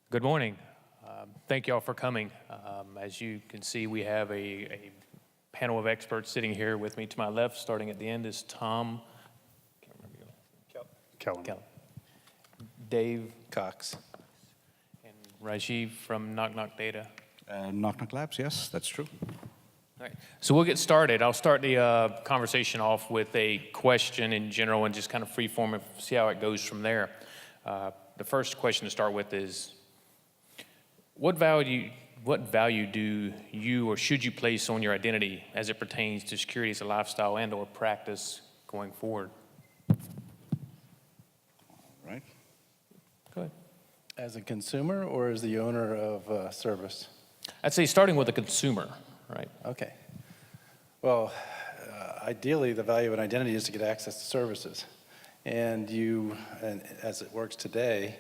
Good morning. Thank you all for coming. As you can see, we have a panel of experts sitting here with me. To my left, starting at the end, is Tom. Can't remember your name. Kellermann. Dave. Coxe. And Rajiv from Knock Knock Data. Knock Knock Labs, yes, that's true. All right. So we'll get started. I'll start the conversation off with a question in general and just kind of free form and see how it goes from there. The first question to start with is, what value do you or should you place on your identity as it pertains to security as a lifestyle and or practice going forward? All right. Go ahead. As a consumer or as the owner of a service? I'd say starting with the consumer, right? Okay. Well, ideally, the value of an identity is to get access to services. And as it works today,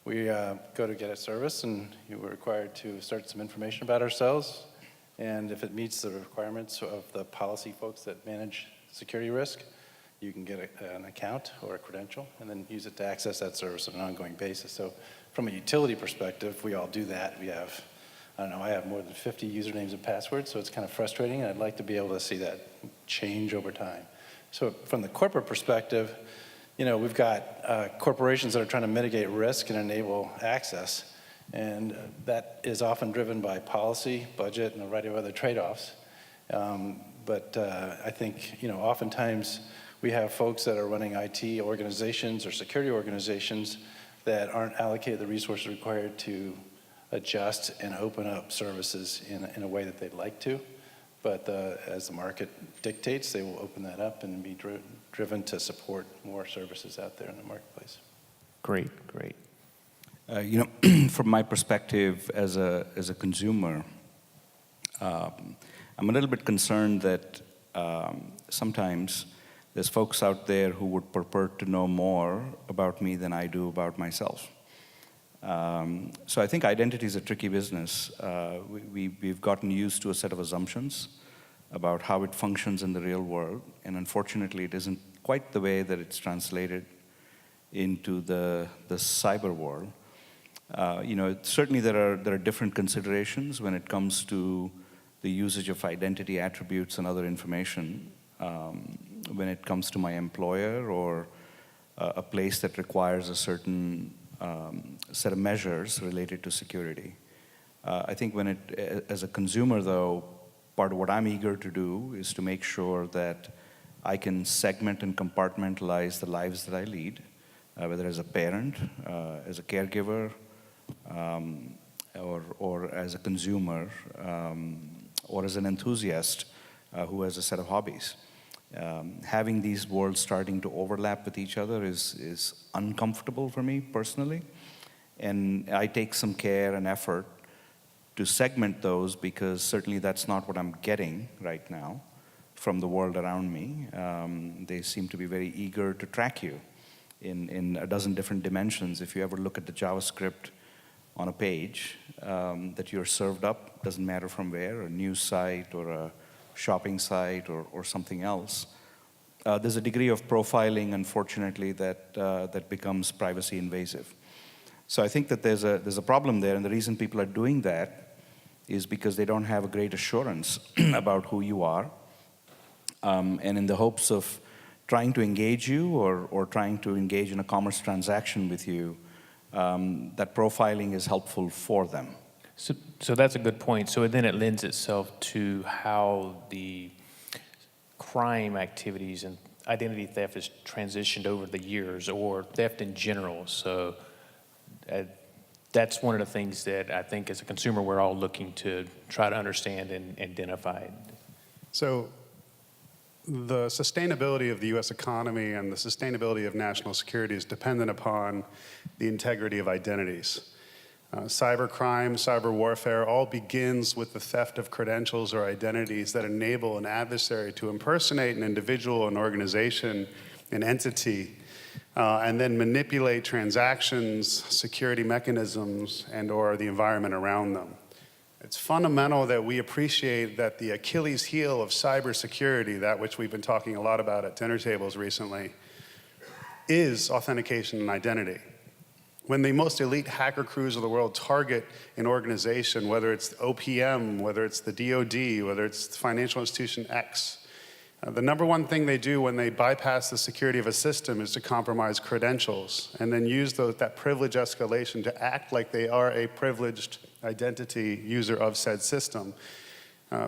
we go to get a service, and you were required to insert some information about ourselves. And if it meets the requirements of the policy folks that manage security risk, you can get an account or a credential and then use it to access that service on an ongoing basis. So from a utility perspective, we all do that. We have, I have more than 50 usernames and passwords, so it's kind of frustrating, and I'd like to be able to see that change over time. So from the corporate perspective, we've got corporations that are trying to mitigate risk and enable access, and that is often driven by policy, budget, and a variety of other trade-offs. But I think, oftentimes we have folks that are running IT organizations or security organizations that aren't allocated the resources required to adjust and open up services in a way that they'd like to. But as the market dictates, they will open that up and be driven to support more services out there in the marketplace. Great. From my perspective as a consumer, I'm a little bit concerned that sometimes there's folks out there who would purport to know more about me than I do about myself. So I think identity is a tricky business. We've gotten used to a set of assumptions about how it functions in the real world, and unfortunately it isn't quite the way that it's translated into the cyber world. Certainly there are different considerations when it comes to the usage of identity attributes and other information when it comes to my employer or a place that requires a certain set of measures related to security. I think as a consumer, though, part of what I'm eager to do is to make sure that I can segment and compartmentalize the lives that I lead, whether as a parent, as a caregiver, or as a consumer, or as an enthusiast who has a set of hobbies. Having these worlds starting to overlap with each other is uncomfortable for me personally, and I take some care and effort to segment those, because certainly that's not what I'm getting right now from the world around me. They seem to be very eager to track you in a dozen different dimensions. If you ever look at the JavaScript on a page that you're served up, doesn't matter from where, a news site or a shopping site or something else, there's a degree of profiling, unfortunately, that becomes privacy invasive. So I think that there's a problem there, and the reason people are doing that is because they don't have a great assurance about who you are, and in the hopes of trying to engage you or trying to engage in a commerce transaction with you, that profiling is helpful for them. So that's a good point. So then it lends itself to how the crime activities and identity theft has transitioned over the years, or theft in general. So that's one of the things that I think as a consumer we're all looking to try to understand and identify. So the sustainability of the U.S. economy and the sustainability of national security is dependent upon the integrity of identities. Cybercrime, cyber warfare all begins with the theft of credentials or identities that enable an adversary to impersonate an individual, an organization, an entity, and then manipulate transactions, security mechanisms, and/or the environment around them. It's fundamental that we appreciate that the Achilles heel of cybersecurity, that which we've been talking a lot about at dinner tables recently, is authentication and identity. when the most elite hacker crews of the world target an organization, whether it's OPM, whether it's the DoD, whether it's financial institution X, the number one thing they do when they bypass the security of a system is to compromise credentials and then use that privilege escalation to act like they are a privileged identity user of said system.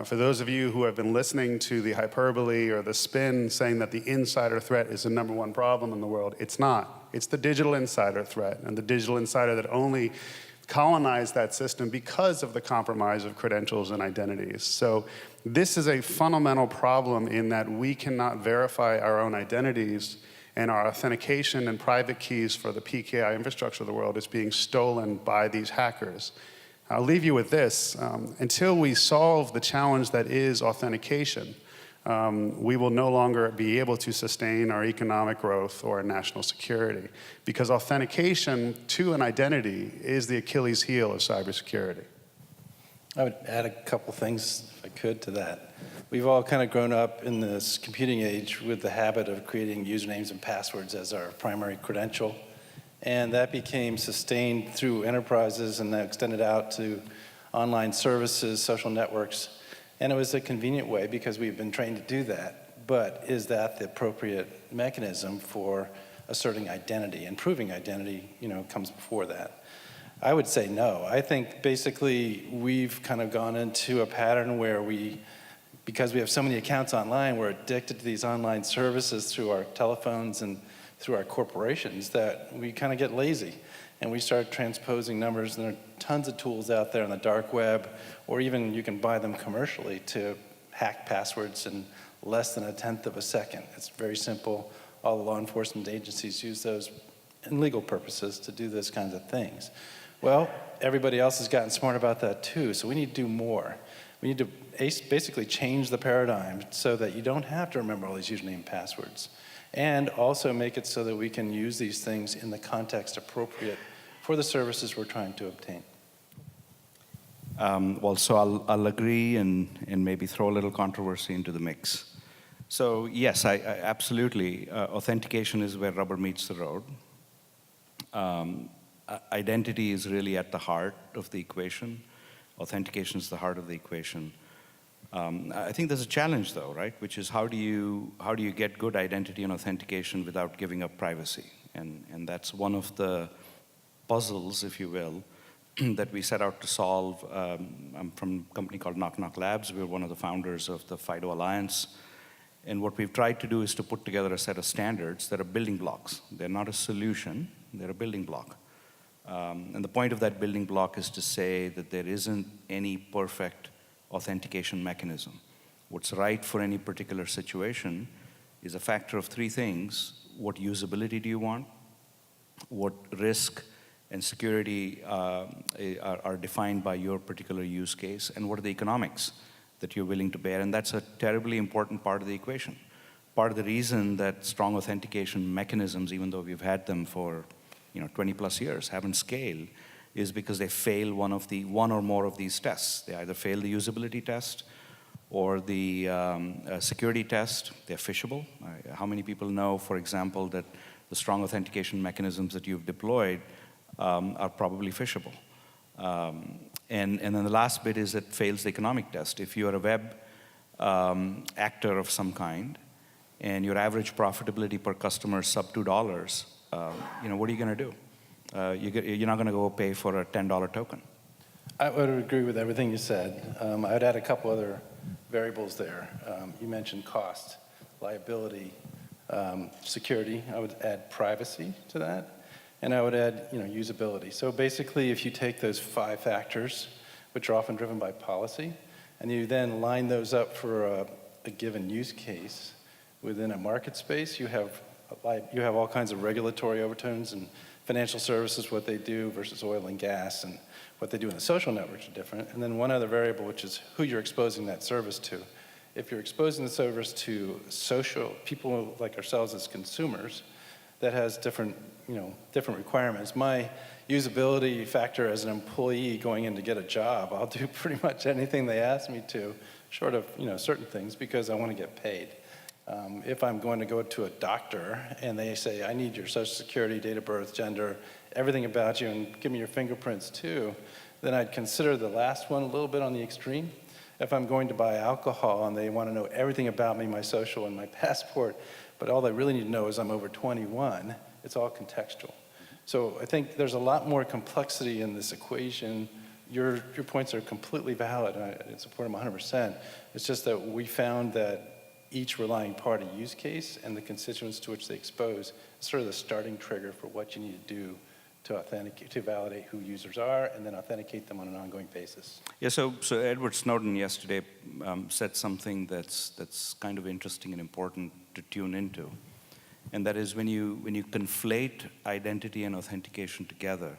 For those of you who have been listening to the hyperbole or the spin saying that the insider threat is the number one problem in the world, it's not. It's the digital insider threat, and the digital insider that only colonized that system because of the compromise of credentials and identities. So this is a fundamental problem in that we cannot verify our own identities, and our authentication and private keys for the PKI infrastructure of the world is being stolen by these hackers. I'll leave you with this. Until we solve the challenge that is authentication, we will no longer be able to sustain our economic growth or our national security, because authentication to an identity is the Achilles heel of cybersecurity. I would add a couple things, if I could, to that. We've all kind of grown up in this computing age with the habit of creating usernames and passwords as our primary credential. And that became sustained through enterprises and then extended out to online services, social networks. And it was a convenient way because we've been trained to do that. But is that the appropriate mechanism for asserting identity? And proving identity, comes before that. I would say no. I think basically we've kind of gone into a pattern where because we have so many accounts online, we're addicted to these online services through our telephones and through our corporations that we kind of get lazy. And we start transposing numbers, and there are tons of tools out there on the dark web, or even you can buy them commercially to hack passwords in less than 1/10 of a second. It's very simple. All the law enforcement agencies use those in legal purposes to do those kinds of things. Well, everybody else has gotten smart about that too, so we need to do more. We need to basically change the paradigm so that you don't have to remember all these username and passwords, and also make it so that we can use these things in the context appropriate for the services we're trying to obtain. So I'll agree and maybe throw a little controversy into the mix. So yes, I absolutely, authentication is where rubber meets the road. Identity is really at the heart of the equation. Authentication is the heart of the equation. I think there's a challenge though, right? Which is how do you get good identity and authentication without giving up privacy? And that's one of the puzzles, if you will, that we set out to solve. I'm from a company called Knock Knock Labs. We're one of the founders of the FIDO Alliance. And what we've tried to do is to put together a set of standards that are building blocks. They're not a solution, they're a building block. And the point of that building block is to say that there isn't any perfect authentication mechanism. What's right for any particular situation is a factor of three things. What usability do you want? What risk and security are defined by your particular use case? And what are the economics that you're willing to bear? And that's a terribly important part of the equation. Part of the reason that strong authentication mechanisms, even though we've had them for 20 plus years, haven't scaled, is because they fail one or more of these tests. They either fail the usability test or the security test. They're phishable. How many people know, for example, that the strong authentication mechanisms that you've deployed are probably phishable? And then the last bit is it fails the economic test. If you're a web actor of some kind and your average profitability per customer is sub $2, what are you going to do? You're not going to go pay for a $10 token. I would agree with everything you said. I would add a couple other variables there. You mentioned cost, liability, security. I would add privacy to that. And I would add, usability. So basically, if you take those 5 factors, which are often driven by policy, and you then line those up for a given use case within a market space, you have all kinds of regulatory overtones and financial services, what they do versus oil and gas, and what they do in the social networks are different. And then one other variable, which is who you're exposing that service to. If you're exposing the service to social people like ourselves as consumers, that has different requirements. My usability factor as an employee going in to get a job, I'll do pretty much anything they ask me to, short of certain things, because I want to get paid. If I'm going to go to a doctor and they say, I need your social security, date of birth, gender, everything about you, and give me your fingerprints too, then I'd consider the last one a little bit on the extreme. If I'm going to buy alcohol and they want to know everything about me, my social and my passport, but all they really need to know is I'm over 21, it's all contextual. So I think there's a lot more complexity in this equation. Your points are completely valid, and I support them 100%. It's just that we found that each relying party use case and the constituents to which they expose is sort of the starting trigger for what you need to do to authenticate, to validate who users are, and then authenticate them on an ongoing basis. Yeah, so Edward Snowden yesterday said something that's kind of interesting and important to tune into, and that is when you conflate identity and authentication together,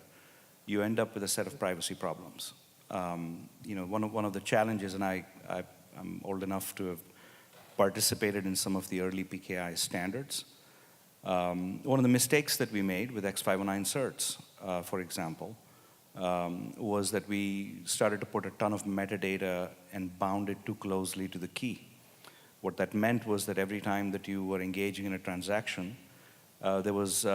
you end up with a set of privacy problems. One of the challenges, and I'm old enough to have participated in some of the early PKI standards. One of the mistakes that we made with X509 certs, for example, was that we started to put a ton of metadata and bound it too closely to the key. What that meant was that every time that you were engaging in a transaction, there was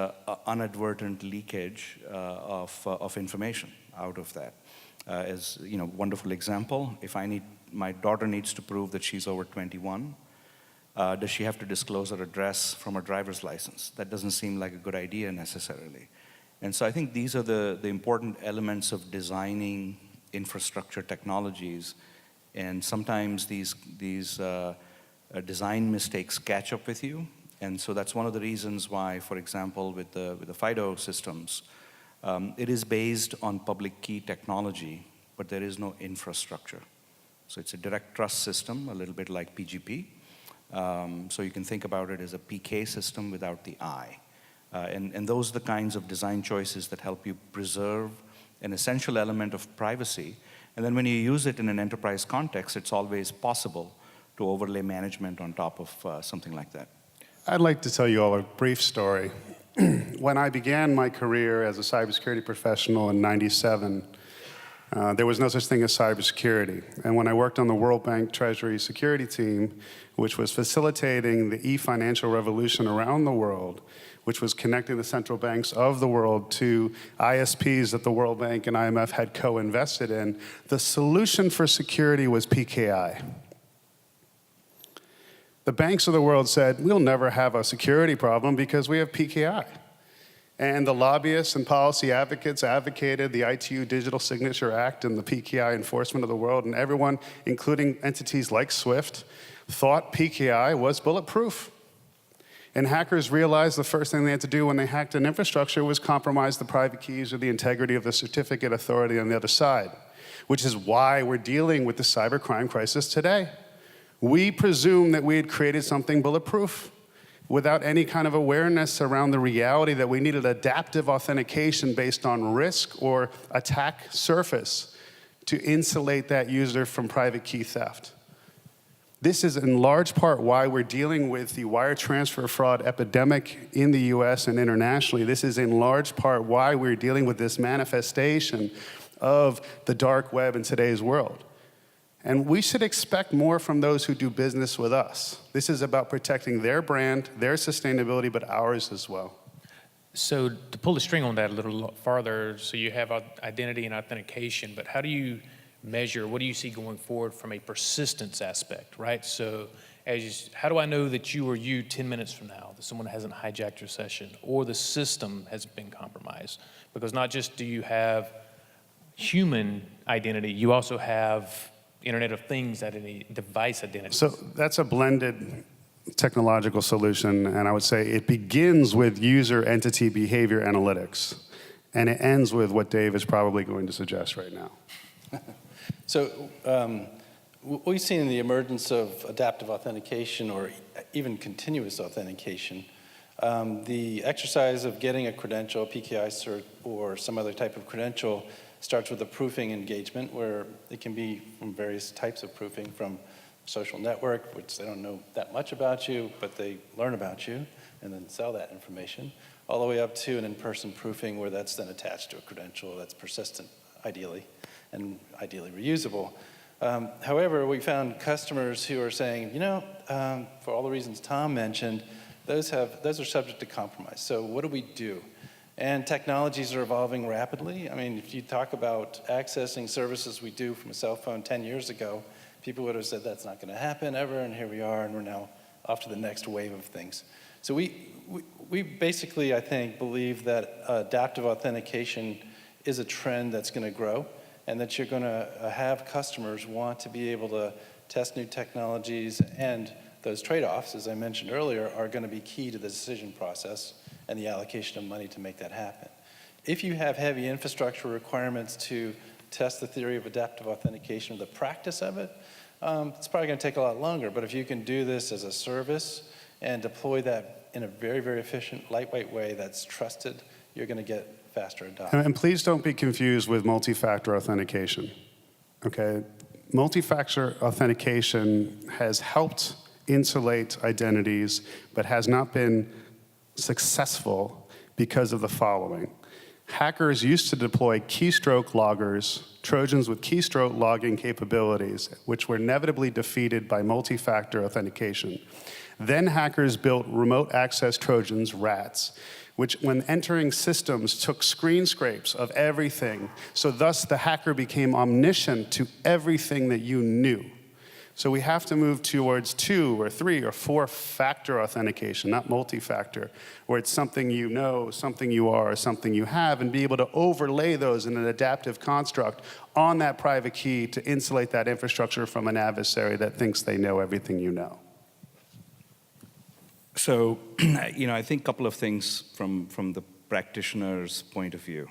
inadvertent leakage of information out of that. As wonderful example, if my daughter needs to prove that she's over 21, does she have to disclose her address from her driver's license? That doesn't seem like a good idea necessarily. And so I think these are the important elements of designing infrastructure technologies. And sometimes these design mistakes catch up with you. And so that's one of the reasons why, for example, with the FIDO systems, it is based on public key technology, but there is no infrastructure. So it's a direct trust system, a little bit like PGP. So you can think about it as a PK system without the I. And those are the kinds of design choices that help you preserve an essential element of privacy. And then when you use it in an enterprise context, it's always possible to overlay management on top of something like that. I'd like to tell you all a brief story. When I began my career as a cybersecurity professional in '97, there was no such thing as cybersecurity. And when I worked on the World Bank Treasury Security Team, which was facilitating the e-financial revolution around the world, which was connecting the central banks of the world to ISPs that the World Bank and IMF had co-invested in, the solution for security was PKI. The banks of the world said, we'll never have a security problem because we have PKI. And the lobbyists and policy advocates advocated the ITU Digital Signature Act and the PKI enforcement of the world, and everyone, including entities like SWIFT, thought PKI was bulletproof. And hackers realized the first thing they had to do when they hacked an infrastructure was compromise the private keys or the integrity of the certificate authority on the other side, which is why we're dealing with the cybercrime crisis today. We presumed that we had created something bulletproof without any kind of awareness around the reality that we needed adaptive authentication based on risk or attack surface to insulate that user from private key theft. This is in large part why we're dealing with the wire transfer fraud epidemic in the US and internationally. This is in large part why we're dealing with this manifestation of the dark web in today's world. And we should expect more from those who do business with us. This is about protecting their brand, their sustainability, but ours as well. So to pull the string on that a little farther, so you have identity and authentication, but how do you measure, what do you see going forward from a persistence aspect, right? So how do I know that you are you 10 minutes from now, that someone hasn't hijacked your session, or the system has been compromised? Because not just do you have human identity, you also have Internet of Things identity, device identity. So that's a blended technological solution, and I would say it begins with user entity behavior analytics, and it ends with what Dave is probably going to suggest right now. So we've seen the emergence of adaptive authentication or even continuous authentication. The exercise of getting a credential, PKI cert, or some other type of credential starts with a proofing engagement where it can be from various types of proofing, from social network, which they don't know that much about you, but they learn about you and then sell that information, all the way up to an in-person proofing where that's then attached to a credential that's persistent, ideally, and ideally reusable. However, we found customers who are saying, for all the reasons Tom mentioned, those are subject to compromise. So what do we do? And technologies are evolving rapidly. I mean, if you talk about accessing services we do from a cell phone 10 years ago, people would have said that's not going to happen ever, and here we are, and we're now off to the next wave of things. So we basically, I think, believe that adaptive authentication is a trend that's going to grow, and that you're going to have customers want to be able to test new technologies, and those trade-offs, as I mentioned earlier, are going to be key to the decision process and the allocation of money to make that happen. If you have heavy infrastructure requirements to test the theory of adaptive authentication or the practice of it, it's probably going to take a lot longer. But if you can do this as a service and deploy that in a very, very efficient, lightweight way that's trusted, you're going to get faster adoption. And please don't be confused with multi-factor authentication, okay? Multi-factor authentication has helped insulate identities, but has not been successful because of the following. Hackers used to deploy keystroke loggers, Trojans with keystroke logging capabilities, which were inevitably defeated by multi-factor authentication. Then hackers built remote access Trojans, RATs, which when entering systems took screen scrapes of everything, so thus the hacker became omniscient to everything that you knew. So we have to move towards 2 or 3 or 4-factor authentication, not multi-factor, where it's something you know, something you are, something you have, and be able to overlay those in an adaptive construct on that private key to insulate that infrastructure from an adversary that thinks they know everything you know. So, I think a couple of things from the practitioner's point of view.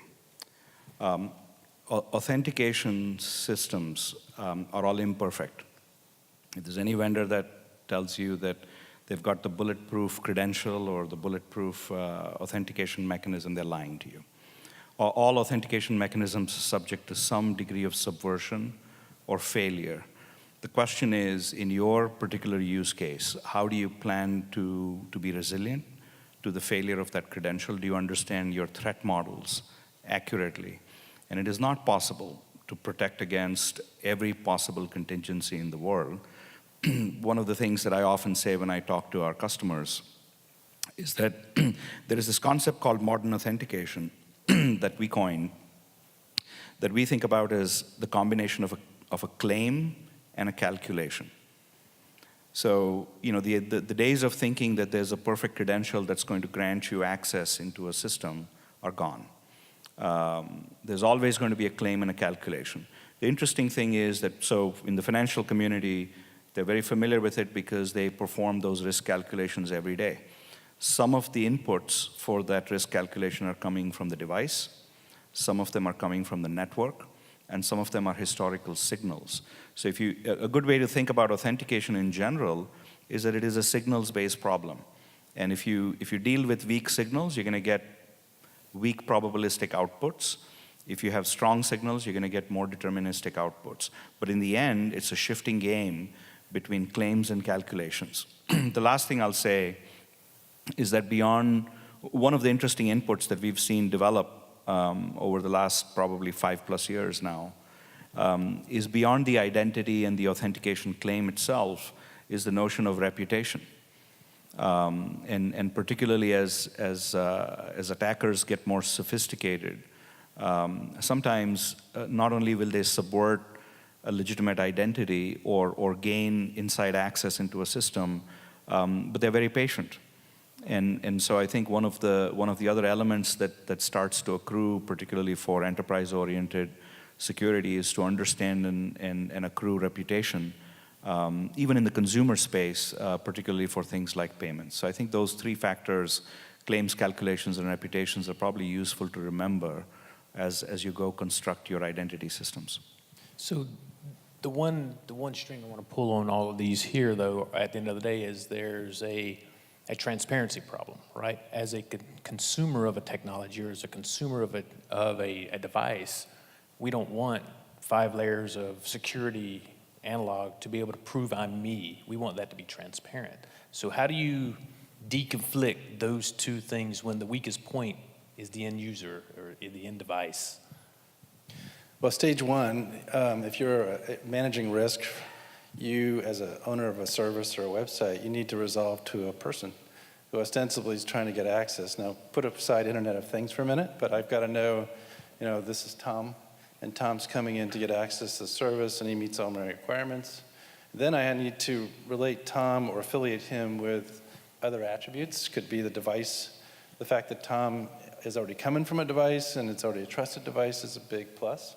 Authentication systems are all imperfect. If there's any vendor that tells you that they've got the bulletproof credential or the bulletproof authentication mechanism, they're lying to you. All authentication mechanisms are subject to some degree of subversion or failure. The question is, in your particular use case, how do you plan to be resilient to the failure of that credential? Do you understand your threat models accurately? And it is not possible to protect against every possible contingency in the world. One of the things that I often say when I talk to our customers is that there is this concept called modern authentication that we coined, that we think about as the combination of a claim and a calculation. So, the days of thinking that there's a perfect credential that's going to grant you access into a system are gone. There's always going to be a claim and a calculation. The interesting thing is that, so in the financial community, they're very familiar with it because they perform those risk calculations every day. Some of the inputs for that risk calculation are coming from the device, some of them are coming from the network, and some of them are historical signals. So a good way to think about authentication in general is that it is a signals-based problem. And if you deal with weak signals, you're going to get weak probabilistic outputs. If you have strong signals, you're going to get more deterministic outputs. But in the end, it's a shifting game between claims and calculations. The last thing I'll say is that beyond one of the interesting inputs that we've seen develop over the last probably 5+ years now is beyond the identity and the authentication claim itself is the notion of reputation. And particularly as attackers get more sophisticated, sometimes not only will they subvert a legitimate identity or gain inside access into a system, but they're very patient. And so I think one of the other elements that starts to accrue, particularly for enterprise-oriented security, is to understand and accrue reputation, even in the consumer space, particularly for things like payments. So I think those 3 factors, claims, calculations, and reputations, are probably useful to remember as you go construct your identity systems. So the one string I want to pull on all of these here, though, at the end of the day, is there's a transparency problem, right? As a consumer of a technology or as a consumer of a device, we don't want 5 layers of security analog to be able to prove I'm me. We want that to be transparent. So how do you deconflict those 2 things when the weakest point is the end user or the end device? Well, stage one, if you're managing risk, you as an owner of a service or a website, you need to resolve to a person who ostensibly is trying to get access. Now, put aside Internet of Things for a minute, but I've got to know, this is Tom, and Tom's coming in to get access to the service, and he meets all my requirements. Then I need to relate Tom or affiliate him with other attributes. Could be the device. The fact that Tom is already coming from a device and it's already a trusted device is a big plus.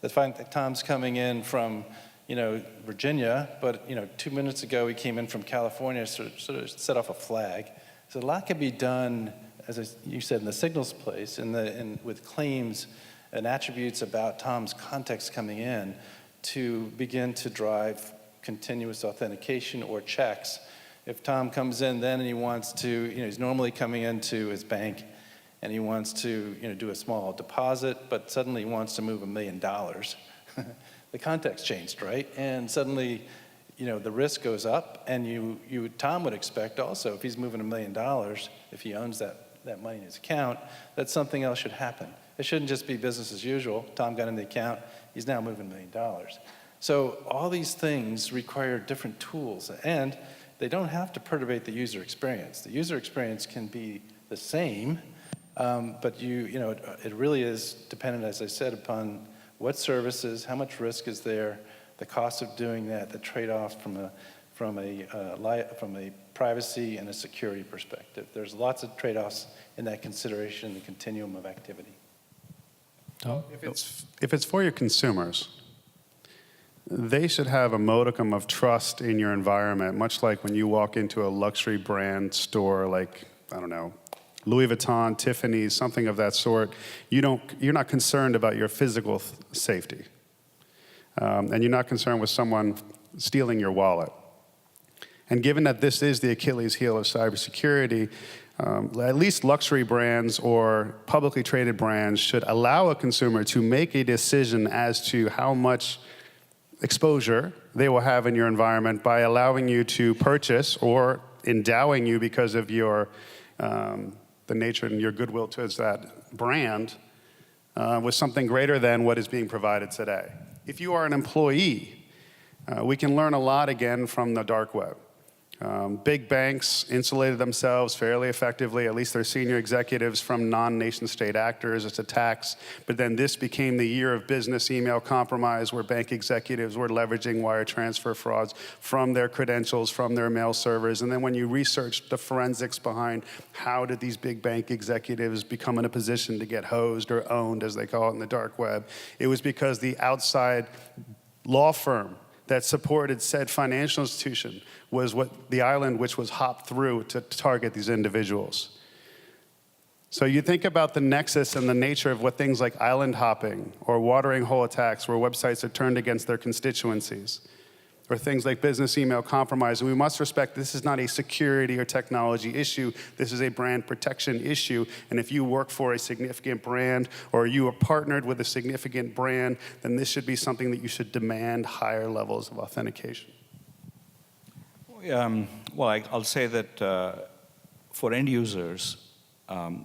The fact that Tom's coming in from, Virginia, but 2 minutes ago he came in from California, sort of set off a flag. So a lot can be done, as you said, in the signals place, with claims and attributes about Tom's context coming in to begin to drive continuous authentication or checks. If Tom comes in then and he wants to, he's normally coming into his bank and he wants to, do a small deposit, but suddenly he wants to move $1 million. The context changed, right? And suddenly, the risk goes up, and Tom would expect also, if he's moving $1 million, if he owns that money in his account, that something else should happen. It shouldn't just be business as usual. Tom got in the account, he's now moving $1 million. So all these things require different tools, and they don't have to perturbate the user experience. The user experience can be the same, but it really is dependent, as I said, upon what services, how much risk is there, the cost of doing that, the trade-off from a privacy and a security perspective. There's lots of trade-offs in that consideration, the continuum of activity. If it's for your consumers, they should have a modicum of trust in your environment, much like when you walk into a luxury brand store like, I don't know, Louis Vuitton, Tiffany's, something of that sort. You're not concerned about your physical safety. And you're not concerned with someone stealing your wallet. And given that this is the Achilles heel of cybersecurity, at least luxury brands or publicly traded brands should allow a consumer to make a decision as to how much exposure they will have in your environment by allowing you to purchase or endowing you because of your the nature and your goodwill towards that brand with something greater than what is being provided today. If you are an employee, we can learn a lot again from the dark web. Big banks insulated themselves fairly effectively, at least their senior executives, from non-nation state actors as attacks. But then this became the year of business email compromise, where bank executives were leveraging wire transfer frauds from their credentials, from their mail servers. And then when you researched the forensics behind how did these big bank executives become in a position to get hosed or owned, as they call it in the dark web, it was because the outside law firm that supported said financial institution was what the island which was hopped through to target these individuals. So you think about the nexus and the nature of what things like island hopping or watering hole attacks where websites are turned against their constituencies, or things like business email compromise. And we must respect this is not a security or technology issue. This is a brand protection issue. And if you work for a significant brand or you are partnered with a significant brand, then this should be something that you should demand higher levels of authentication. I'll say that for end users,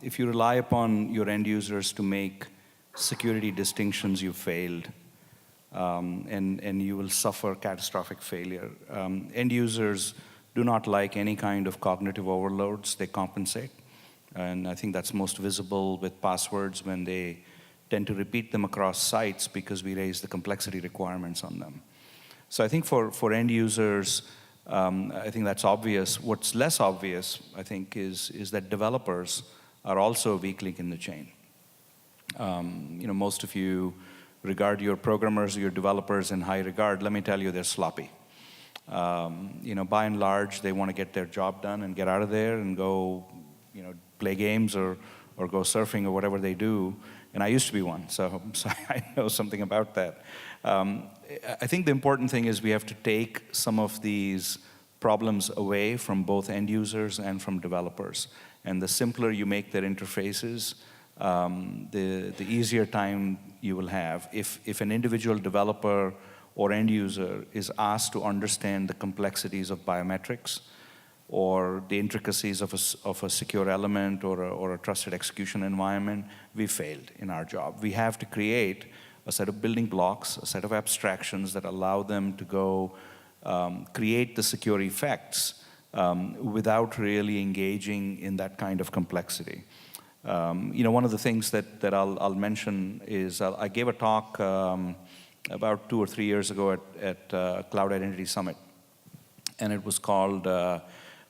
if you rely upon your end users to make security distinctions, you failed. And you will suffer catastrophic failure. End users do not like any kind of cognitive overloads. They compensate. And I think that's most visible with passwords when they tend to repeat them across sites because we raise the complexity requirements on them. So I think for end users, I think that's obvious. What's less obvious, I think, is that developers are also a weak link in the chain. Most of you regard your programmers, your developers in high regard. Let me tell you, they're sloppy. By and large, they want to get their job done and get out of there and go, play games or go surfing or whatever they do. And I used to be one, so I know something about that. I think the important thing is we have to take some of these problems away from both end users and from developers. And the simpler you make their interfaces, the easier time you will have. If an individual developer or end user is asked to understand the complexities of biometrics or the intricacies of a secure element or a trusted execution environment, we failed in our job. We have to create a set of building blocks, a set of abstractions that allow them to go create the secure effects without really engaging in that kind of complexity. One of the things that I'll mention is I gave a talk about 2 or 3 years ago at Cloud Identity Summit, and it was called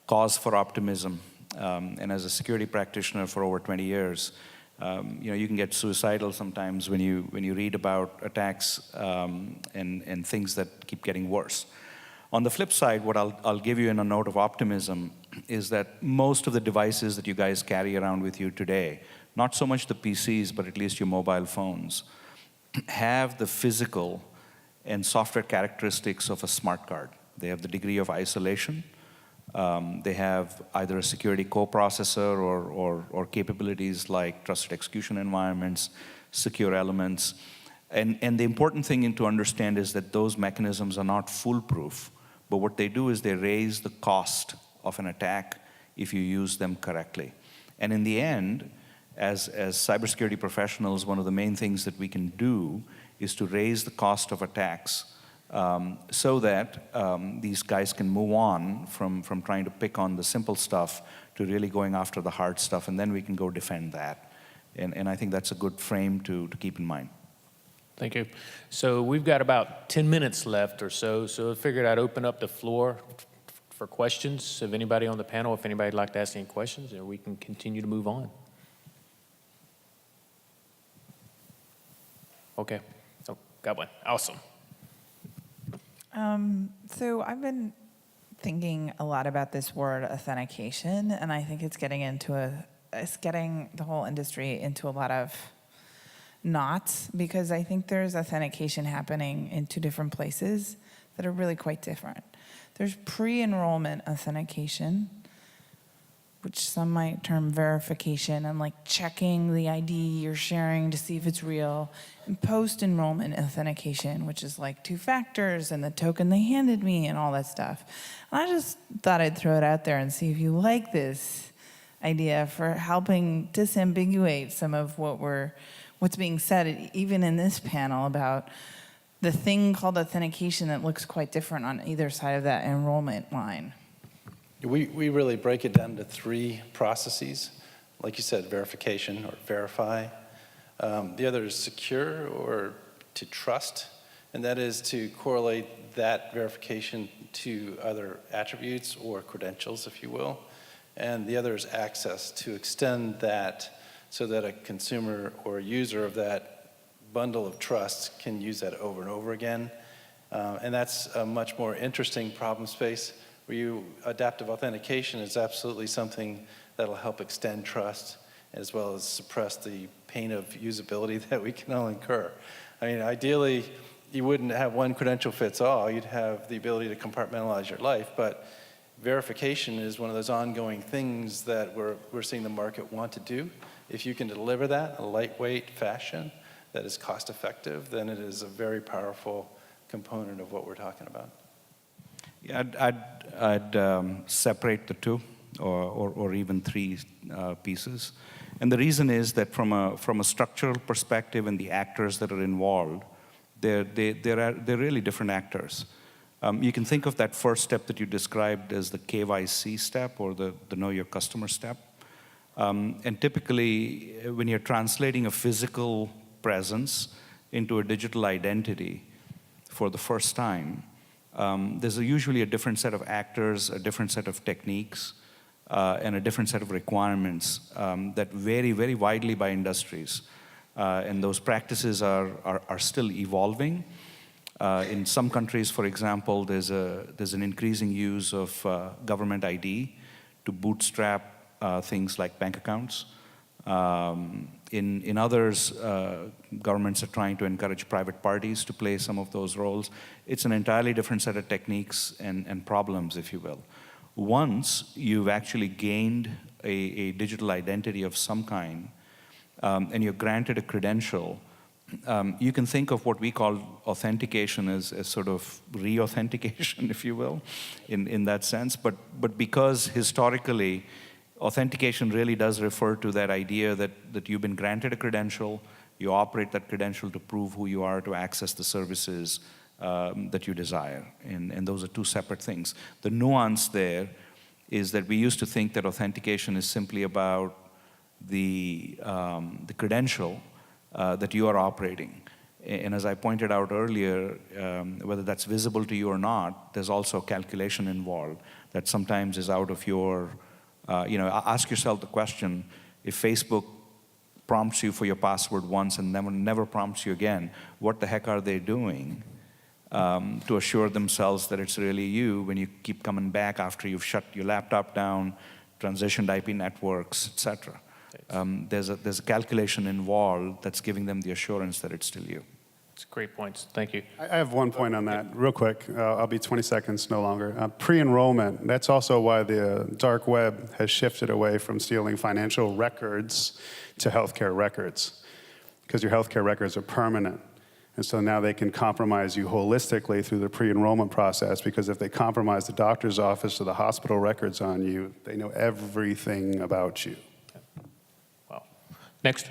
Cause for Optimism. And as a security practitioner for over 20 years, you can get suicidal sometimes when you read about attacks and things that keep getting worse. On the flip side, what I'll give you in a note of optimism is that most of the devices that you guys carry around with you today, not so much the PCs, but at least your mobile phones, have the physical and software characteristics of a smart card. They have the degree of isolation. They have either a security coprocessor or capabilities like trusted execution environments, secure elements. And the important thing to understand is that those mechanisms are not foolproof, but what they do is they raise the cost of an attack if you use them correctly. And in the end, as cybersecurity professionals, one of the main things that we can do is to raise the cost of attacks so that these guys can move on from trying to pick on the simple stuff to really going after the hard stuff, and then we can go defend that. And I think that's a good frame to keep in mind. Thank you. So we've got about 10 minutes left or so I figured I'd open up the floor for questions. If anybody on the panel, if anybody'd like to ask any questions, or we can continue to move on. Okay. Oh, got one. Awesome. So I've been thinking a lot about this word authentication, and I think it's getting the whole industry into a lot of knots, because I think there's authentication happening in 2 different places that are really quite different. There's pre-enrollment authentication, which some might term verification, and like checking the ID you're sharing to see if it's real, and post-enrollment authentication, which is like 2 factors and the token they handed me and all that stuff. And I just thought I'd throw it out there and see if you like this idea for helping disambiguate some of what's being said, even in this panel, about the thing called authentication that looks quite different on either side of that enrollment line. We really break it down to 3 processes. Like you said, verification or verify. The other is secure or to trust, and that is to correlate that verification to other attributes or credentials, if you will. And the other is access, to extend that so that a consumer or a user of that bundle of trust can use that over and over again. And that's a much more interesting problem space. Adaptive authentication is absolutely something that'll help extend trust as well as suppress the pain of usability that we can all incur. I mean, ideally, you wouldn't have one credential fits all. You'd have the ability to compartmentalize your life, but verification is one of those ongoing things that we're seeing the market want to do. If you can deliver that in a lightweight fashion that is cost effective, then it is a very powerful component of what we're talking about. Yeah, I'd separate the 2 or even 3 pieces. And the reason is that from a structural perspective and the actors that are involved, they're really different actors. You can think of that first step that you described as the KYC step or the know your customer step. And typically, when you're translating a physical presence into a digital identity for the first time, there's usually a different set of actors, a different set of techniques, and a different set of requirements that vary very widely by industries. And those practices are still evolving. In some countries, for example, there's an increasing use of government ID to bootstrap things like bank accounts. In others, governments are trying to encourage private parties to play some of those roles. It's an entirely different set of techniques and problems, if you will. Once you've actually gained a digital identity of some kind, and you're granted a credential, you can think of what we call authentication as sort of re-authentication, if you will, in that sense. But because historically, authentication really does refer to that idea that you've been granted a credential, you operate that credential to prove who you are to access the services that you desire. And those are two separate things. The nuance there is that we used to think that authentication is simply about the credential that you are operating. And as I pointed out earlier, whether that's visible to you or not, there's also calculation involved that sometimes is out of your, ask yourself the question, if Facebook prompts you for your password once and never prompts you again, what the heck are they doing to assure themselves that it's really you when you keep coming back after you've shut your laptop down, transitioned IP networks, et cetera? There's a calculation involved that's giving them the assurance that it's still you. It's great points. Thank you. I have one point on that, real quick. I'll be 20 seconds, no longer. Pre-enrollment, that's also why the dark web has shifted away from stealing financial records to healthcare records, because your healthcare records are permanent. And so now they can compromise you holistically through the pre-enrollment process, because if they compromise the doctor's office or the hospital records on you, they know everything about you. Wow. Next.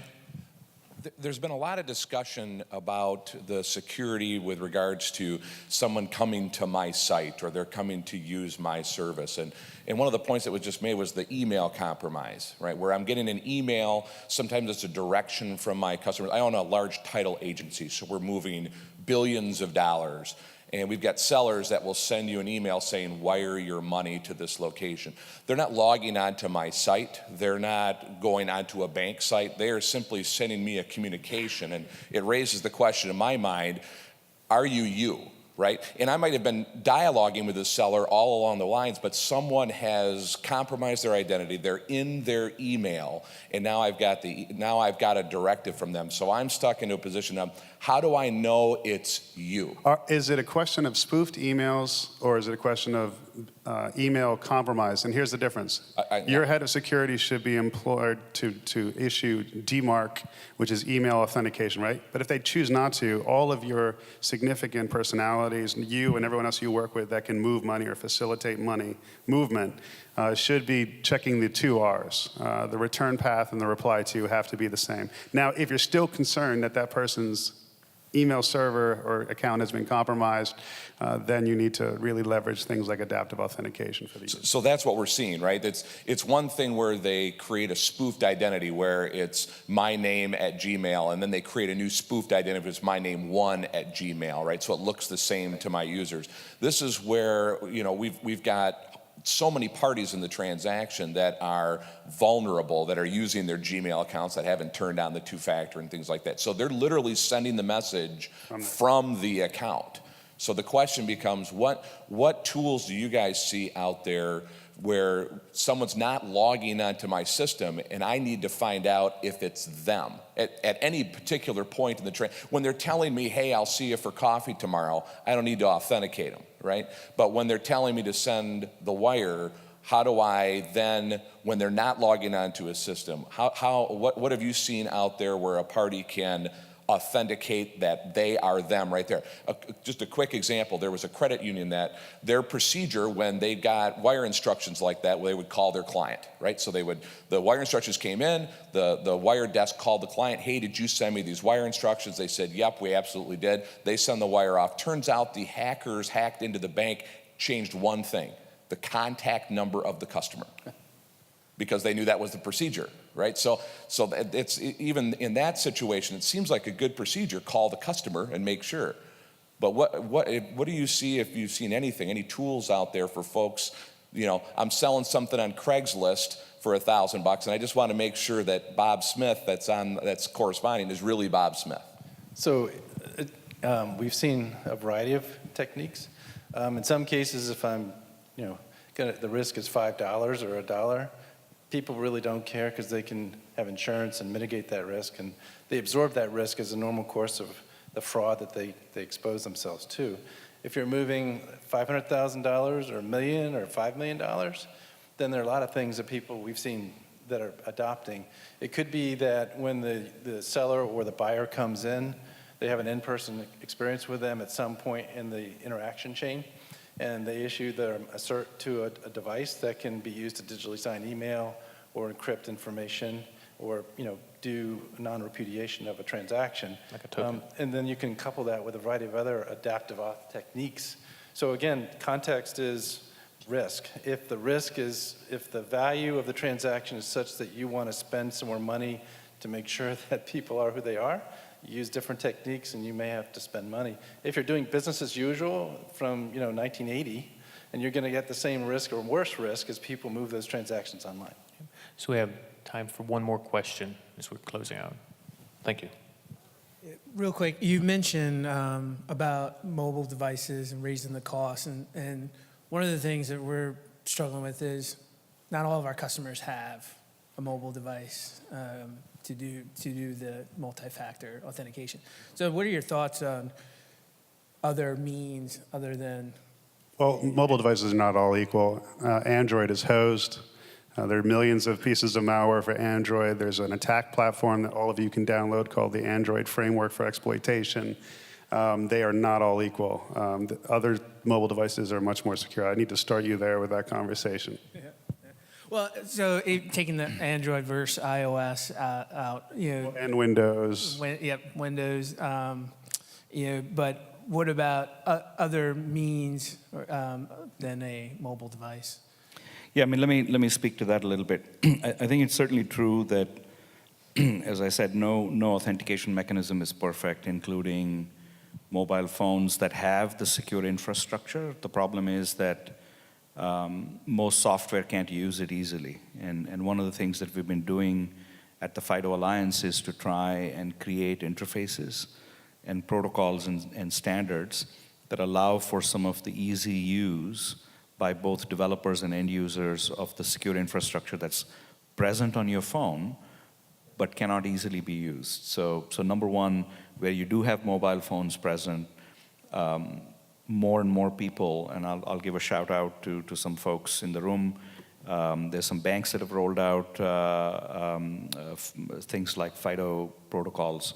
There's been a lot of discussion about the security with regards to someone coming to my site or they're coming to use my service. And one of the points that was just made was the email compromise, right? Where I'm getting an email, sometimes it's a direction from my customers. I own a large title agency, so we're moving billions of dollars. And we've got sellers that will send you an email saying, wire your money to this location. They're not logging onto my site. They're not going onto a bank site. They are simply sending me a communication. And it raises the question in my mind, are you you? Right? And I might have been dialoguing with the seller all along the lines, but someone has compromised their identity. They're in their email, and now I've got a directive from them. So I'm stuck into a position of, how do I know it's you? Is it a question of spoofed emails, or is it a question of email compromise? And here's the difference. Your head of security should be employed to issue DMARC, which is email authentication, right? But if they choose not to, all of your significant personalities, you and everyone else you work with that can move money or facilitate money movement, should be checking the two R's. The return path and the reply to have to be the same. Now, if you're still concerned that that person's email server or account has been compromised, then you need to really leverage things like adaptive authentication for these. So that's what we're seeing, right? It's one thing where they create a spoofed identity where it's my name at Gmail, and then they create a new spoofed identity where it's my name 1 at Gmail, right? So it looks the same to my users. This is where, we've got so many parties in the transaction that are vulnerable, that are using their Gmail accounts that haven't turned on the two-factor and things like that. So they're literally sending the message from the account. So the question becomes, what tools do you guys see out there where someone's not logging onto my system and I need to find out if it's them at any particular point in the when they're telling me, hey, I'll see you for coffee tomorrow, I don't need to authenticate them, right? But when they're telling me to send the wire, how do I then, when they're not logging onto a system, what have you seen out there where a party can authenticate that they are them right there? Just a quick example, there was a credit union that their procedure when they got wire instructions like that, they would call their client, right? So the wire instructions came in, the wire desk called the client, hey, did you send me these wire instructions? They said, yep, we absolutely did. They send the wire off. Turns out the hackers hacked into the bank, changed one thing, the contact number of the customer, because they knew that was the procedure, right? So it's even in that situation, it seems like a good procedure. Call the customer and make sure. But what do you see, if you've seen anything, any tools out there for folks? I'm selling something on Craigslist for $1,000, and I just want to make sure that Bob Smith that's corresponding is really Bob Smith. So we've seen a variety of techniques. In some cases, if I'm, the risk is $5 or $1. People really don't care because they can have insurance and mitigate that risk, and they absorb that risk as a normal course of the fraud that they expose themselves to. If you're moving $500,000 or $1 million or $5 million, then there are a lot of things that we've seen that are adopting. It could be that when the seller or the buyer comes in, they have an in-person experience with them at some point in the interaction chain, and they issue their assert to a device that can be used to digitally sign email or encrypt information or do non-repudiation of a transaction. Like a token. And then you can couple that with a variety of other adaptive auth techniques. So again, context is risk. If the value of the transaction is such that you want to spend some more money to make sure that people are who they are, you use different techniques and you may have to spend money. If you're doing business as usual from 1980, and you're going to get the same risk or worse risk as people move those transactions online. So we have time for one more question as we're closing out. Thank you. Real quick, you mentioned about mobile devices and raising the cost, and one of the things that we're struggling with is not all of our customers have a mobile device to do the multi-factor authentication. So what are your thoughts on other means other than? Well, mobile devices are not all equal. Android is hosed. There are millions of pieces of malware for Android. There's an attack platform that all of you can download called the Android Framework for Exploitation. They are not all equal. The other mobile devices are much more secure. I need to start you there with that conversation. Yeah. Well, so taking the Android versus iOS out, And Windows. Windows, but what about other means than a mobile device? Yeah, I mean, let me speak to that a little bit. I think it's certainly true that, as I said, no authentication mechanism is perfect, including mobile phones that have the secure infrastructure. The problem is that most software can't use it easily. And one of the things that we've been doing at the FIDO Alliance is to try and create interfaces and protocols and standards that allow for some of the easy use by both developers and end users of the secure infrastructure that's present on your phone, but cannot easily be used. So number one, where you do have mobile phones present, more and more people, and I'll give a shout out to some folks in the room. There's some banks that have rolled out things like FIDO protocols.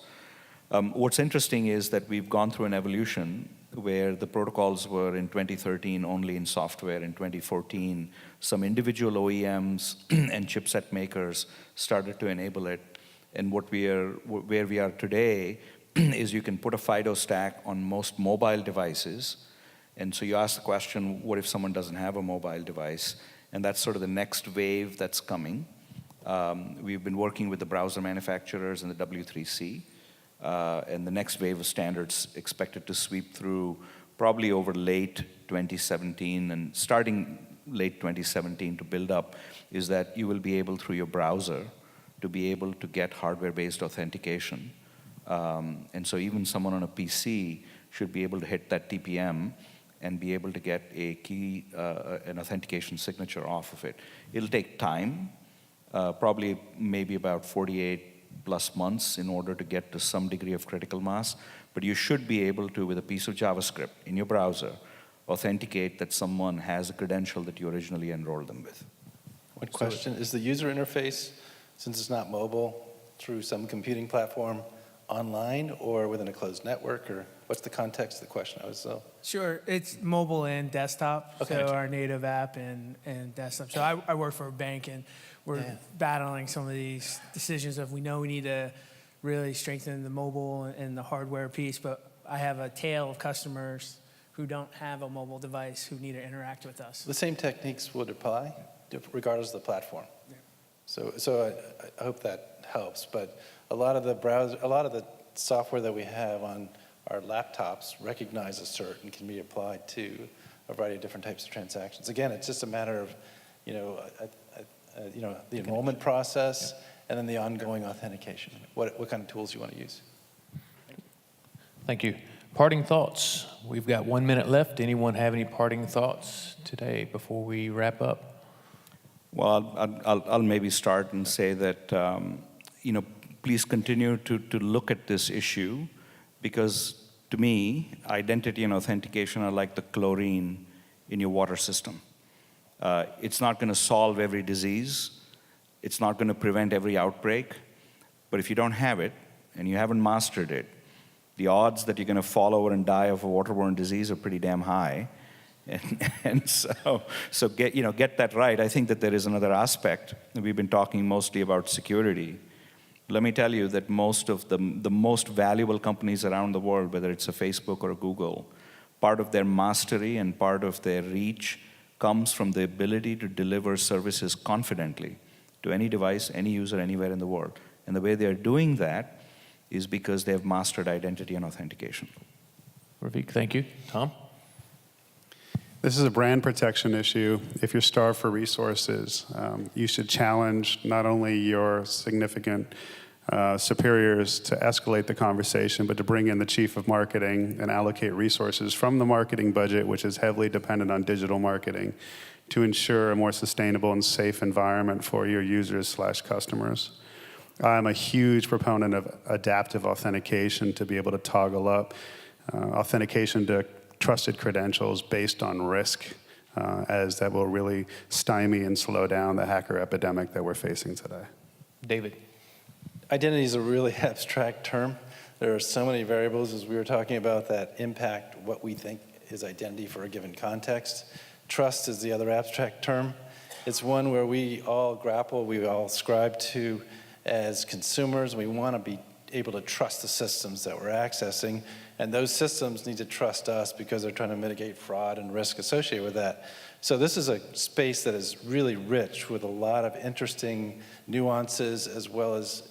What's interesting is that we've gone through an evolution where the protocols were in 2013 only in software. In 2014, some individual OEMs and chipset makers started to enable it. And where we are today is you can put a FIDO stack on most mobile devices. And so you ask the question, what if someone doesn't have a mobile device? And that's sort of the next wave that's coming. We've been working with the browser manufacturers and the W3C. And the next wave of standards expected to sweep through probably over late 2017 and starting late 2017 to build up is that you will be able through your browser to be able to get hardware-based authentication. And so even someone on a PC should be able to hit that TPM and be able to get a key, an authentication signature off of it. It'll take time, probably maybe about 48 plus months in order to get to some degree of critical mass, but you should be able to, with a piece of JavaScript in your browser, authenticate that someone has a credential that you originally enrolled them with. One question, is the user interface, since it's not mobile, through some computing platform online or within a closed network, or what's the context of the question? Sure, it's mobile and desktop, Okay. so our native app and desktop. So I work for a bank, and we're battling some of these decisions of we know we need to really strengthen the mobile and the hardware piece, but I have a tail of customers who don't have a mobile device who need to interact with us. The same techniques would apply regardless of the platform. Yeah. So I hope that helps, but a lot of the software that we have on our laptops recognizes cert and can be applied to a variety of different types of transactions. Again, it's just a matter of, the enrollment process and then the ongoing authentication. What kind of tools you want to use? Thank you. Parting thoughts. We've got 1 minute left. Anyone have any parting thoughts today before we wrap up? Well, I'll maybe start and say that, please continue to look at this issue, because to me, identity and authentication are like the chlorine in your water system. It's not going to solve every disease. It's not going to prevent every outbreak. But if you don't have it and you haven't mastered it, the odds that you're going to fall over and die of a waterborne disease are pretty damn high. And so get that right. I think that there is another aspect. We've been talking mostly about security, Let me tell you that most of the most valuable companies around the world, whether it's a Facebook or a Google, part of their mastery and part of their reach comes from the ability to deliver services confidently to any device, any user, anywhere in the world. And the way they're doing that is because they have mastered identity and authentication. Raviq, thank you. Tom? This is a brand protection issue. If you're starved for resources, you should challenge not only your significant superiors to escalate the conversation, but to bring in the chief of marketing and allocate resources from the marketing budget, which is heavily dependent on digital marketing, to ensure a more sustainable and safe environment for your users/customers. I'm a huge proponent of adaptive authentication to be able to toggle up authentication to trusted credentials based on risk, as that will really stymie and slow down the hacker epidemic that we're facing today. David? Identity is a really abstract term. There are so many variables, as we were talking about, that impact what we think is identity for a given context. Trust is the other abstract term. It's one where we all grapple, we all ascribe to as consumers. We want to be able to trust the systems that we're accessing, and those systems need to trust us because they're trying to mitigate fraud and risk associated with that. So this is a space that is really rich with a lot of interesting nuances as well as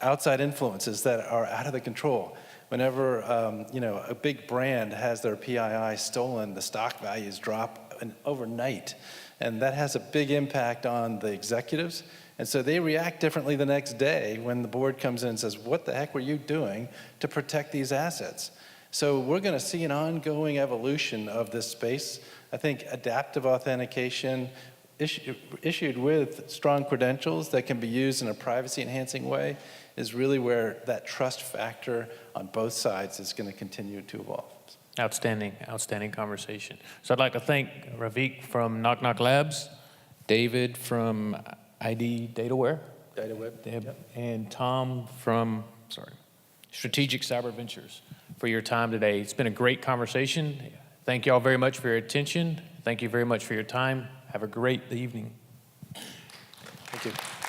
outside influences that are out of the control. Whenever a big brand has their PII stolen, the stock values drop overnight, and that has a big impact on the executives. And so they react differently the next day when the board comes in and says, what the heck were you doing to protect these assets? So we're going to see an ongoing evolution of this space. I think adaptive authentication issued with strong credentials that can be used in a privacy-enhancing way is really where that trust factor on both sides is going to continue to evolve. Outstanding, outstanding conversation. So I'd like to thank Raviq from Knock Knock Labs, David from Dataweb, Dataweb. And Tom from, Strategic Cyber Ventures for your time today. It's been a great conversation. Thank you all very much for your attention. Thank you very much for your time. Have a great evening. Thank you.